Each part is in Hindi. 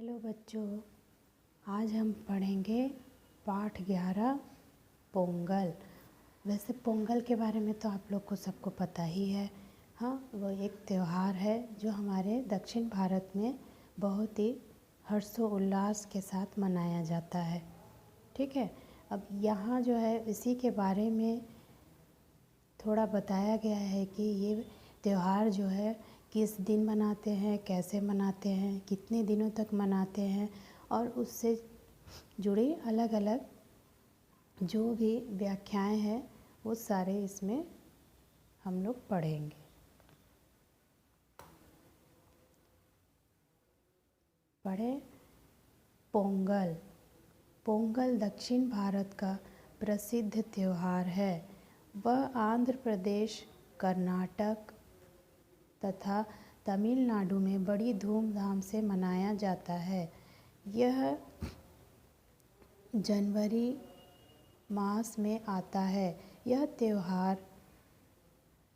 हेलो बच्चों, आज हम पढ़ेंगे पाठ 11 पोंगल। वैसे पोंगल के बारे में तो आप लोग को सबको पता ही है। हाँ, वो एक त्यौहार है जो हमारे दक्षिण भारत में बहुत ही हर्षोल्लास के साथ मनाया जाता है। ठीक है, अब यहाँ जो है इसी के बारे में थोड़ा बताया गया है कि ये त्यौहार जो है किस दिन मनाते हैं, कैसे मनाते हैं, कितने दिनों तक मनाते हैं और उससे जुड़ी अलग अलग जो भी व्याख्याएं हैं वो सारे इसमें हम लोग पढ़ेंगे। पढ़े पोंगल। पोंगल दक्षिण भारत का प्रसिद्ध त्यौहार है। वह आंध्र प्रदेश, कर्नाटक तथा तमिलनाडु में बड़ी धूमधाम से मनाया जाता है। यह जनवरी मास में आता है। यह त्यौहार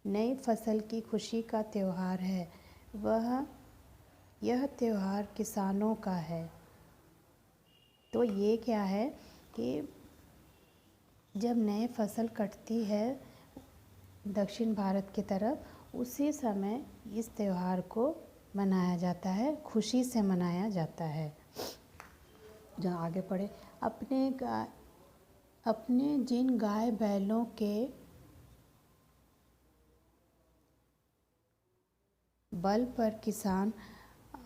नई फसल की खुशी का त्यौहार है। यह त्यौहार किसानों का है। तो ये क्या है कि जब नई फसल कटती है दक्षिण भारत की तरफ, उसी समय इस त्यौहार को मनाया जाता है, खुशी से मनाया जाता है। जो आगे पढ़े, अपने जिन गाय बैलों के बल पर किसान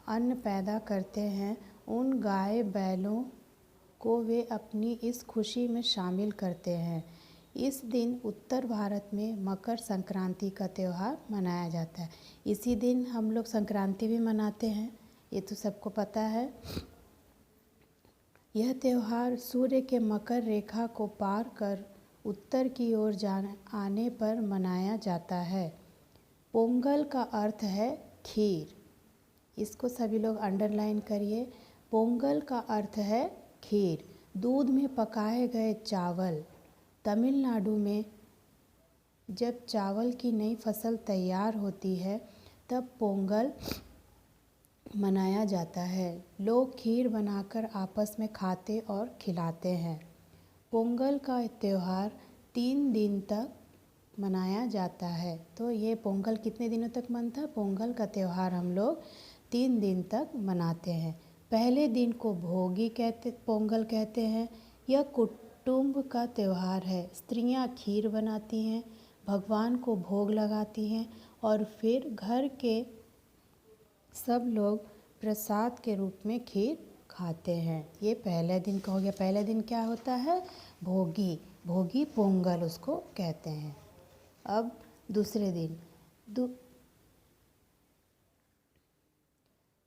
अन्न पैदा करते हैं, उन गाय बैलों को वे अपनी इस खुशी में शामिल करते हैं। इस दिन उत्तर भारत में मकर संक्रांति का त्यौहार मनाया जाता है। इसी दिन हम लोग संक्रांति भी मनाते हैं, ये तो सबको पता है। यह त्यौहार सूर्य के मकर रेखा को पार कर उत्तर की ओर आने पर मनाया जाता है। पोंगल का अर्थ है खीर। इसको सभी लोग अंडरलाइन करिए। पोंगल का अर्थ है खीर, दूध में पकाए गए चावल। तमिलनाडु में जब चावल की नई फसल तैयार होती है तब पोंगल मनाया जाता है। लोग खीर बनाकर आपस में खाते और खिलाते हैं। पोंगल का त्यौहार 3 दिन तक मनाया जाता है। तो ये पोंगल कितने दिनों तक मनता है? पोंगल का त्यौहार हम लोग 3 दिन तक मनाते हैं। पहले दिन को पोंगल कहते हैं। यह कुटुंब का त्यौहार है। स्त्रियां खीर बनाती हैं, भगवान को भोग लगाती हैं और फिर घर के सब लोग प्रसाद के रूप में खीर खाते हैं। ये पहले दिन का हो गया। पहले दिन क्या होता है? भोगी पोंगल उसको कहते हैं। अब दूसरे दिन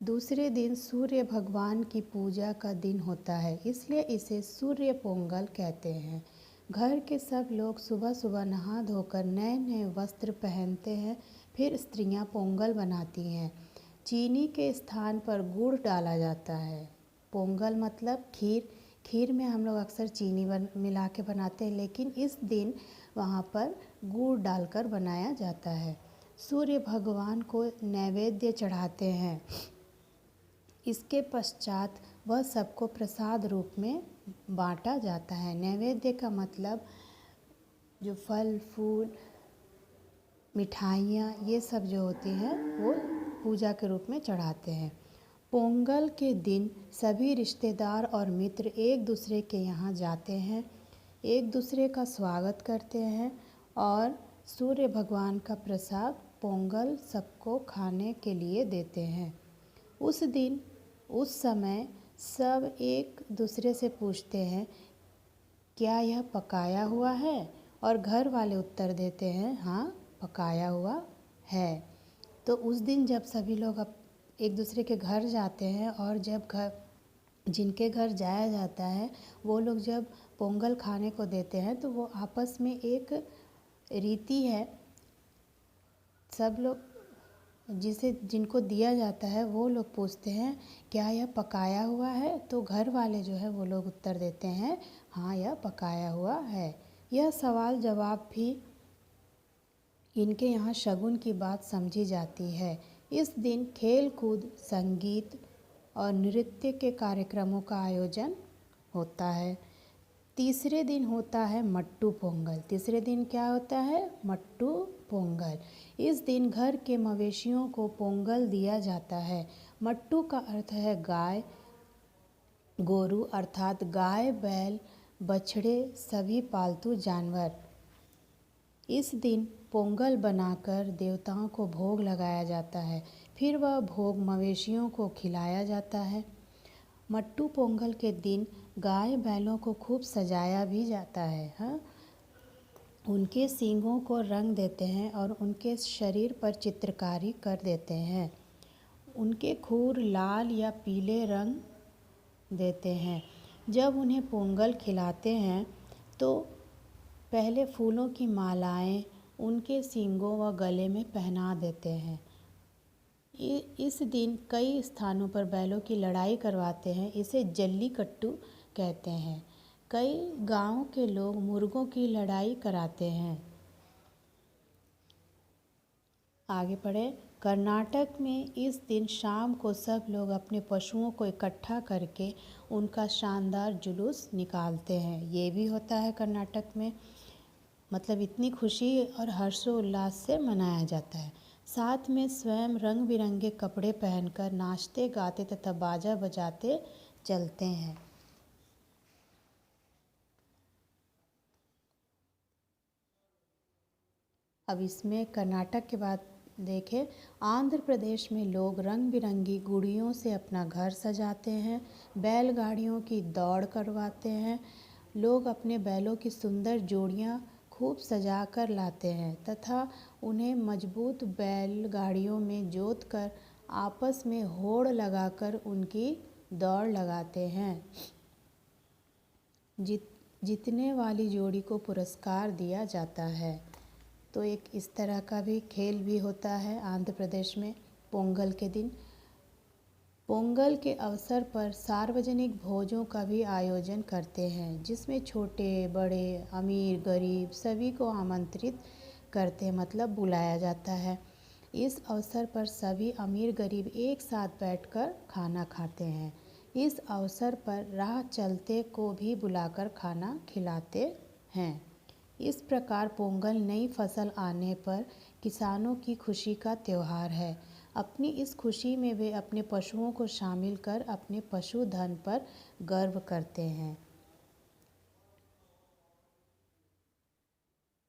दूसरे दिन सूर्य भगवान की पूजा का दिन होता है, इसलिए इसे सूर्य पोंगल कहते हैं। घर के सब लोग सुबह सुबह नहा धोकर नए नए वस्त्र पहनते हैं। फिर स्त्रियां पोंगल बनाती हैं। चीनी के स्थान पर गुड़ डाला जाता है। पोंगल मतलब खीर। खीर में हम लोग अक्सर चीनी मिला के बनाते हैं, लेकिन इस दिन वहाँ पर गुड़ डालकर बनाया जाता है। सूर्य भगवान को नैवेद्य चढ़ाते हैं। इसके पश्चात वह सबको प्रसाद रूप में बांटा जाता है। नैवेद्य का मतलब जो फल फूल मिठाइयाँ ये सब जो होती हैं वो पूजा के रूप में चढ़ाते हैं। पोंगल के दिन सभी रिश्तेदार और मित्र एक दूसरे के यहाँ जाते हैं, एक दूसरे का स्वागत करते हैं और सूर्य भगवान का प्रसाद पोंगल सबको खाने के लिए देते हैं। उस समय सब एक दूसरे से पूछते हैं, क्या यह पकाया हुआ है? और घर वाले उत्तर देते हैं, हाँ पकाया हुआ है। तो उस दिन जब सभी लोग एक दूसरे के घर जाते हैं और जब जिनके घर जाया जाता है वो लोग जब पोंगल खाने को देते हैं तो वो आपस में एक रीति है, सब लोग जिनको दिया जाता है वो लोग पूछते हैं, क्या यह पकाया हुआ है? तो घर वाले जो है वो लोग उत्तर देते हैं, हाँ यह पकाया हुआ है। यह सवाल जवाब भी इनके यहाँ शगुन की बात समझी जाती है। इस दिन खेल कूद, संगीत, और नृत्य के कार्यक्रमों का आयोजन होता है। तीसरे दिन होता है मट्टू पोंगल। तीसरे दिन क्या होता है? मट्टू पोंगल। इस दिन घर के मवेशियों को पोंगल दिया जाता है। मट्टू का अर्थ है गाय गोरू, अर्थात गाय बैल बछड़े सभी पालतू जानवर। इस दिन पोंगल बनाकर देवताओं को भोग लगाया जाता है। फिर वह भोग मवेशियों को खिलाया जाता है। मट्टू पोंगल के दिन गाय बैलों को खूब सजाया भी जाता है। हाँ, उनके सींगों को रंग देते हैं और उनके शरीर पर चित्रकारी कर देते हैं। उनके खूर लाल या पीले रंग देते हैं। जब उन्हें पोंगल खिलाते हैं तो पहले फूलों की मालाएं उनके सींगों व गले में पहना देते हैं। इस दिन कई स्थानों पर बैलों की लड़ाई करवाते हैं। इसे जल्लीकट्टू कहते हैं। कई गांवों के लोग मुर्गों की लड़ाई कराते हैं। आगे पढ़े। कर्नाटक में इस दिन शाम को सब लोग अपने पशुओं को इकट्ठा करके उनका शानदार जुलूस निकालते हैं। ये भी होता है कर्नाटक में। मतलब इतनी खुशी और हर्षोल्लास से मनाया जाता है। साथ में स्वयं रंग बिरंगे कपड़े पहनकर नाचते गाते तथा बाजा बजाते चलते हैं। अब इसमें कर्नाटक के बाद देखें, आंध्र प्रदेश में लोग रंग बिरंगी गुड़ियों से अपना घर सजाते हैं। बैलगाड़ियों की दौड़ करवाते हैं। लोग अपने बैलों की सुंदर जोड़ियां खूब सजा कर लाते हैं तथा उन्हें मजबूत बैलगाड़ियों में जोतकर आपस में होड़ लगाकर उनकी दौड़ लगाते हैं। जीतने वाली जोड़ी को पुरस्कार दिया जाता है। तो एक इस तरह का भी खेल भी होता है आंध्र प्रदेश में पोंगल के दिन। पोंगल के अवसर पर सार्वजनिक भोजों का भी आयोजन करते हैं, जिसमें छोटे बड़े अमीर गरीब सभी को आमंत्रित करते हैं, मतलब बुलाया जाता है। इस अवसर पर सभी अमीर गरीब एक साथ बैठकर खाना खाते हैं। इस अवसर पर राह चलते को भी बुलाकर खाना खिलाते हैं। इस प्रकार पोंगल नई फसल आने पर किसानों की खुशी का त्यौहार है। अपनी इस खुशी में वे अपने पशुओं को शामिल कर अपने पशुधन पर गर्व करते हैं।